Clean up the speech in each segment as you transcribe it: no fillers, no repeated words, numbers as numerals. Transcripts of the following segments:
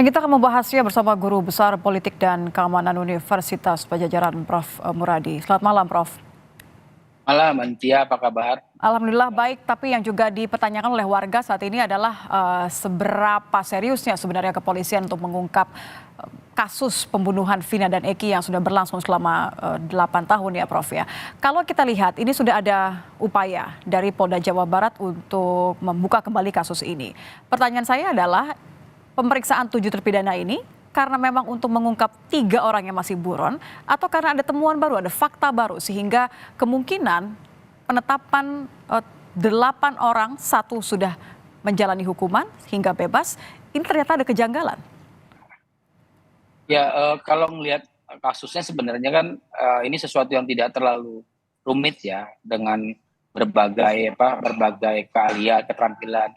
Kita akan membahasnya bersama Guru Besar Politik dan Keamanan Universitas Pajajaran, Prof. Muradi. Selamat malam, Prof. Malam, Antia, apa kabar? Alhamdulillah baik, tapi yang juga dipertanyakan oleh warga saat ini adalah seberapa seriusnya sebenarnya kepolisian untuk mengungkap kasus pembunuhan Vina dan Eki yang sudah berlangsung selama 8 tahun ya, Prof ya. Kalau kita lihat ini sudah ada upaya dari Polda Jawa Barat untuk membuka kembali kasus ini. Pertanyaan saya adalah pemeriksaan 7 terpidana ini karena memang untuk mengungkap 3 orang yang masih buron atau karena ada temuan baru, ada fakta baru sehingga kemungkinan penetapan 8 orang, 1 sudah menjalani hukuman hingga bebas, ini ternyata ada kejanggalan. Ya, kalau melihat kasusnya sebenarnya kan ini sesuatu yang tidak terlalu rumit ya, dengan berbagai keahlian, keterampilan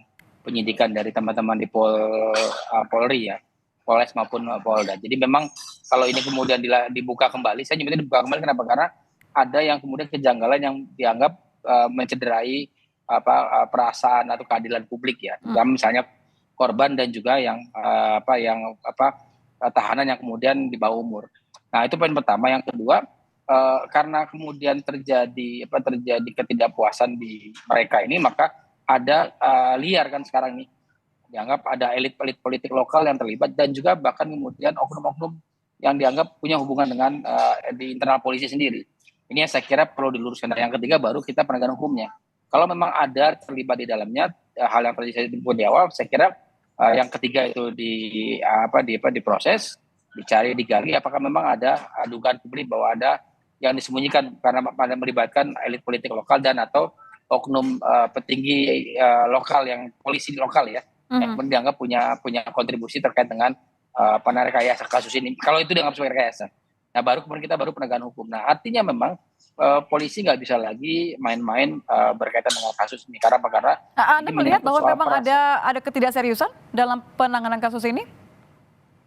penyidikan dari teman-teman di Polri ya, Polres maupun Polda. Jadi memang kalau ini kemudian dibuka kembali, saya nyebutnya dibuka kembali kenapa? Karena ada yang kemudian kejanggalan yang dianggap mencederai perasaan atau keadilan publik ya, misalnya korban dan juga yang tahanan yang kemudian di bawah umur. Nah, itu poin pertama. Yang kedua, karena kemudian terjadi ketidakpuasan di mereka ini, maka ada liar kan sekarang nih, dianggap ada elit-elit politik lokal yang terlibat dan juga bahkan kemudian oknum-oknum yang dianggap punya hubungan dengan di internal polisi sendiri. Ini yang saya kira perlu diluruskan. Dan yang ketiga baru kita penegakan hukumnya. Kalau memang ada terlibat di dalamnya hal yang terjadi di awal, saya kira yang ketiga itu diproses, dicari, digali apakah memang ada dugaan publik bahwa ada yang disembunyikan karena melibatkan elit politik lokal dan atau oknum petinggi lokal, yang polisi lokal ya, yang dianggap punya kontribusi terkait dengan rekayasa kasus ini. Kalau itu dianggap sebagai rekayasa, nah kemudian kita penegakan hukum. Nah, artinya memang polisi nggak bisa lagi main-main berkaitan dengan kasus ini. Karena apa? Karena Anda melihat bahwa memang ada ketidakseriusan dalam penanganan kasus ini?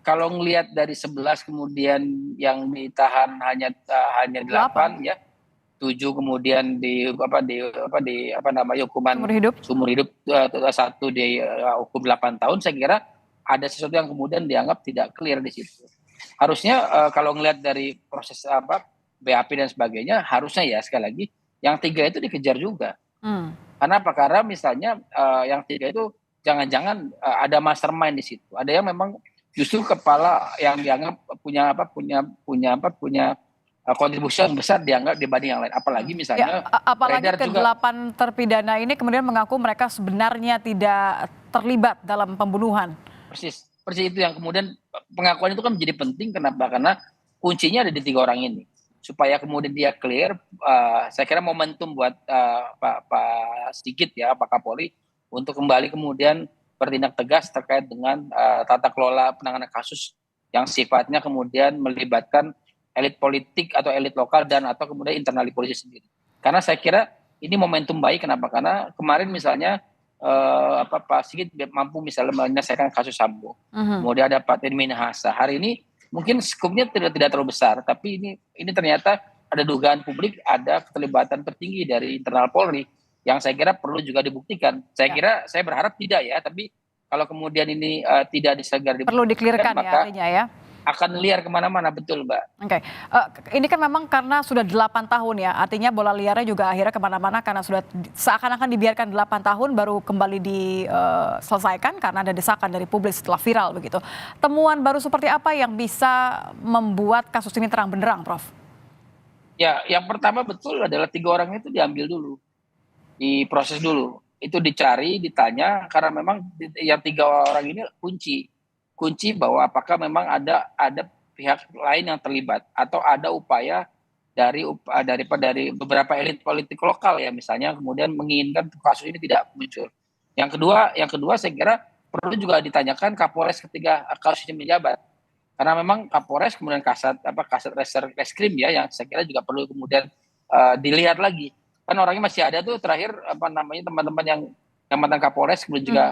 Kalau ngelihat dari 11 kemudian yang ditahan hanya 8 ya, 7 kemudian hukuman seumur hidup, 1 di hukum 8 tahun, saya kira ada sesuatu yang kemudian dianggap tidak clear di situ. Harusnya kalau ngelihat dari proses BAP dan sebagainya, harusnya ya sekali lagi yang 3 itu dikejar juga. Karena apa? Karena misalnya yang 3 itu jangan-jangan ada mastermind di situ. Ada yang memang justru kepala yang dianggap punya kontribusi yang besar dianggap dibanding yang lain. Apalagi misalnya apalagi ke-8 terpidana ini kemudian mengaku mereka sebenarnya tidak terlibat dalam pembunuhan. Persis itu yang kemudian pengakuan itu kan menjadi penting. Kenapa? Karena kuncinya ada di 3 orang ini. Supaya kemudian dia clear, saya kira momentum buat Pak Sigit ya, Pak Kapolri, untuk kembali kemudian bertindak tegas terkait dengan tata kelola penanganan kasus yang sifatnya kemudian melibatkan elit politik atau elit lokal dan atau kemudian internal di polisi sendiri. Karena saya kira ini momentum baik. Kenapa? Karena kemarin misalnya Pak Sigit mampu misalnya menyelesaikan kasus Sambo. Kemudian ada Pak Teddy Minahasa. Hari ini mungkin skupnya tidak terlalu besar, tapi ini ternyata ada dugaan publik, ada keterlibatan tertinggi dari internal Polri yang saya kira perlu juga dibuktikan. Saya berharap tidak ya, tapi kalau kemudian ini tidak dibuktikan, perlu dikelirkan ya artinya ya. Akan liar kemana-mana, betul Mbak. Oke. Ini kan memang karena sudah 8 tahun ya, artinya bola liarnya juga akhirnya kemana-mana karena sudah seakan-akan dibiarkan 8 tahun baru kembali diselesaikan karena ada desakan dari publik setelah viral begitu. Temuan baru seperti apa yang bisa membuat kasus ini terang benderang, Prof? Ya, yang pertama betul adalah 3 orang itu diambil dulu, diproses dulu, itu dicari, ditanya, karena memang yang 3 orang ini kunci bahwa apakah memang ada pihak lain yang terlibat atau ada upaya dari beberapa elit politik lokal ya, misalnya kemudian menginginkan kasus ini tidak muncul. Yang kedua saya kira perlu juga ditanyakan Kapolres ketika kasus ini menjabat, karena memang Kapolres kemudian kasat reskrim ya, yang saya kira juga perlu kemudian dilihat lagi, kan orangnya masih ada tuh. Terakhir teman-teman yang mantan Kapolres kemudian juga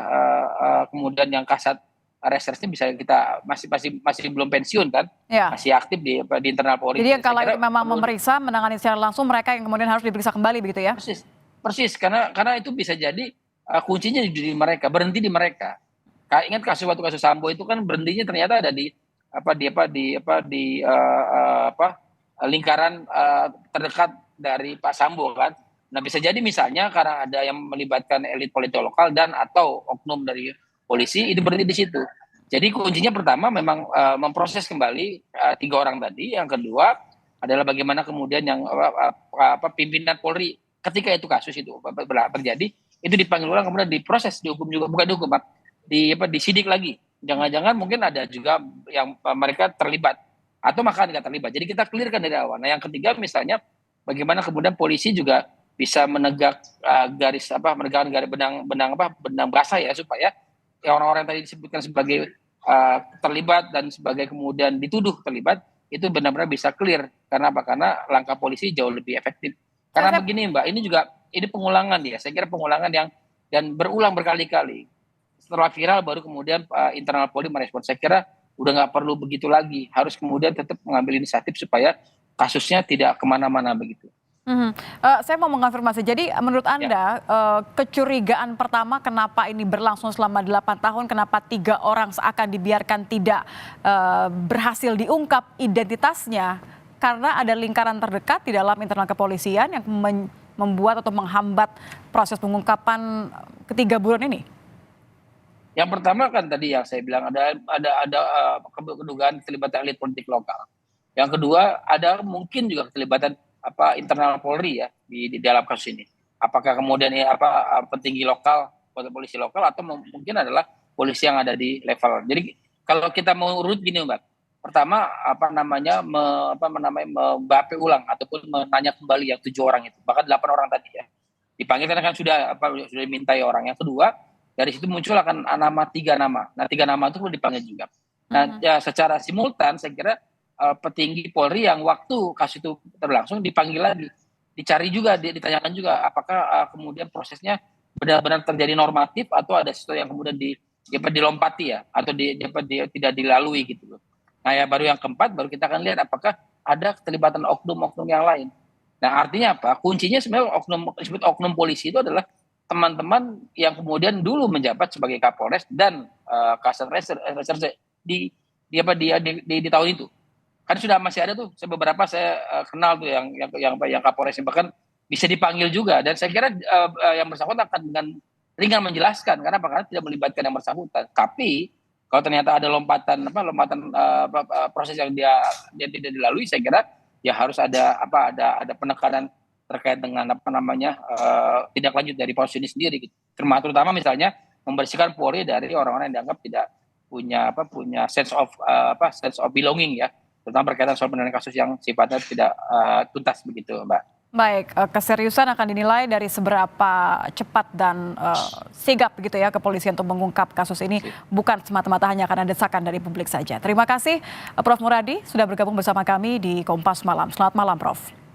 kemudian yang kasat resersnya bisa kita masih belum pensiun kan, masih aktif di internal Polri. Jadi kalau itu memang memeriksa, menangani secara langsung, mereka yang kemudian harus diperiksa kembali begitu ya? Persis, karena itu bisa jadi kuncinya di mereka, berhenti di mereka. Ingat waktu kasus Sambo itu kan berhentinya ternyata ada di lingkaran terdekat dari Pak Sambo kan. Nah bisa jadi misalnya karena ada yang melibatkan elit politik lokal dan atau oknum dari polisi itu berhenti di situ. Jadi kuncinya pertama memang memproses kembali 3 orang tadi. Yang kedua adalah bagaimana kemudian yang pimpinan Polri ketika itu kasus itu terjadi itu dipanggil ulang kemudian diproses dihukum juga, bukan dihukum Pak, disidik lagi. Jangan-jangan mungkin ada juga yang mereka terlibat atau maka nggak terlibat. Jadi kita clearkan dari awal. Nah yang ketiga misalnya bagaimana kemudian polisi juga bisa menegak menegakkan garis benang basah ya, supaya orang-orang yang tadi disebutkan sebagai terlibat dan sebagai kemudian dituduh terlibat itu benar-benar bisa clear. Karena apa? Karena langkah polisi jauh lebih efektif. Karena begini Mbak, ini pengulangan ya. Saya kira pengulangan yang dan berulang berkali-kali. Setelah viral baru kemudian internal Polri merespon. Saya kira udah nggak perlu begitu lagi. Harus kemudian tetap mengambil inisiatif supaya kasusnya tidak kemana-mana begitu. Saya mau mengonfirmasi. Jadi menurut Anda kecurigaan pertama kenapa ini berlangsung selama 8 tahun, kenapa 3 orang seakan dibiarkan tidak berhasil diungkap identitasnya karena ada lingkaran terdekat di dalam internal kepolisian yang membuat atau menghambat proses pengungkapan ketiga buron ini? Yang pertama kan tadi yang saya bilang ada kedugaan keterlibatan elit politik lokal. Yang kedua ada mungkin juga keterlibatan internal Polri ya di dalam kasus ini. Apakah kemudian petinggi lokal, polisi lokal atau mungkin adalah polisi yang ada di level. Jadi kalau kita mau urut gini Mbak. Pertama membape ulang ataupun menanya kembali yang 7 orang itu, bahkan 8 orang tadi ya. Dipanggil karena kan sudah dimintai orang. Yang kedua, dari situ muncul akan nama 3 nama. Nah, 3 nama itu perlu dipanggil juga. Nah, ya secara simultan saya kira petinggi Polri yang waktu kasus itu berlangsung dipanggil lagi, dicari juga, ditanyakan juga apakah kemudian prosesnya benar-benar terjadi normatif atau ada sesuatu yang kemudian dilompati ya atau tidak dilalui gitu loh. Nah ya baru yang keempat baru kita akan lihat apakah ada keterlibatan oknum-oknum yang lain. Nah artinya apa? Kuncinya sebenarnya disebut oknum polisi itu adalah teman-teman yang kemudian dulu menjabat sebagai Kapolres dan Kasat Reserse di tahun itu. Kan sudah masih ada tuh beberapa saya kenal tuh yang Kapolresnya bahkan bisa dipanggil juga, dan saya kira yang bersangkutan akan dengan ringan menjelaskan karena tidak melibatkan yang bersangkutan. Tapi kalau ternyata ada lompatan proses yang dia tidak dilalui, saya kira ya harus ada penekanan terkait dengan tindak lanjut dari polisi ini sendiri gitu. Terutama misalnya membersihkan Polri dari orang-orang yang dianggap tidak punya sense of belonging ya, terutama berkaitan soal penanganan kasus yang sifatnya tidak tuntas begitu Mbak. Baik, keseriusan akan dinilai dari seberapa cepat dan sigap begitu ya kepolisian untuk mengungkap kasus ini, bukan semata-mata hanya karena desakan dari publik saja. Terima kasih Prof. Muradi sudah bergabung bersama kami di Kompas Malam. Selamat malam Prof.